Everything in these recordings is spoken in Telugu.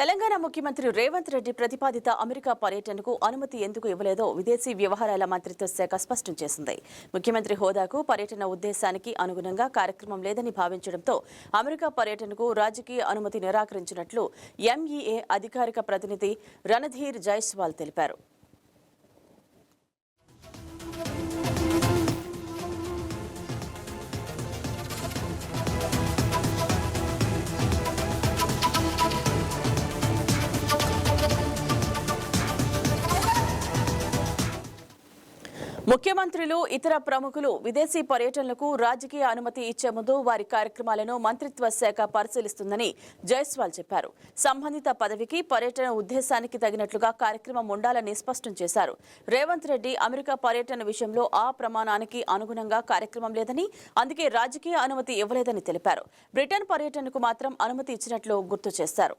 తెలంగాణ ముఖ్యమంత్రి రేవంత్ రెడ్డి ప్రతిపాదిత అమెరికా పర్యటనకు అనుమతి ఎందుకు ఇవ్వలేదో విదేశీ వ్యవహారాల మంత్రిత్వ శాఖ స్పష్టం చేసింది. ముఖ్యమంత్రి హోదాకు పర్యటన ఉద్దేశానికి అనుగుణంగా కార్యక్రమం లేదని భావించడంతో అమెరికా పర్యటనకు రాజకీయ అనుమతి నిరాకరించినట్లు ఎంఈఏ అధికారిక ప్రతినిధి రణధీర్ జైస్వాల్ తెలిపారు. ముఖ్యమంత్రులు ఇతర ప్రముఖులు విదేశీ పర్యటనలకు రాజకీయ అనుమతి ఇచ్చే ముందు వారి కార్యక్రమాలను మంత్రిత్వ శాఖ పరిశీలిస్తుందని జైస్వాల్ చెప్పారు. సంబంధిత పదవికి పర్యటన ఉద్దేశానికి తగినట్లుగా కార్యక్రమం ఉండాలని స్పష్టం చేశారు. రేవంత్ రెడ్డి అమెరికా పర్యటన విషయంలో ఆ ప్రమాణానికి అనుగుణంగా కార్యక్రమం లేదని, అందుకే రాజకీయ అనుమతి ఇవ్వలేదని తెలిపారు. బ్రిటన్ పర్యటనకు మాత్రం అనుమతి ఇచ్చినట్లు గుర్తు చేశారు.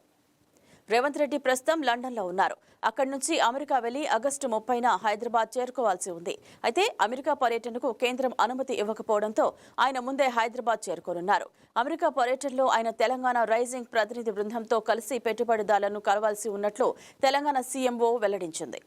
రేవంత్ రెడ్డి ప్రస్తుతం లండన్లో ఉన్నారు. అక్కడి నుంచి అమెరికా వెళ్లి ఆగస్టు 30న హైదరాబాద్ చేరుకోవాల్సి ఉంది. అయితే అమెరికా పర్యటనకు కేంద్రం అనుమతి ఇవ్వకపోవడంతో ఆయన ముందే హైదరాబాద్ చేరుకోనున్నారు. అమెరికా పర్యటనలో ఆయన తెలంగాణ రైజింగ్ ప్రతినిధి బృందంతో కలిసి పెట్టుబడిదారులను కలవాల్సి ఉన్నట్లు తెలంగాణ సీఎంఓ వెల్లడించింది.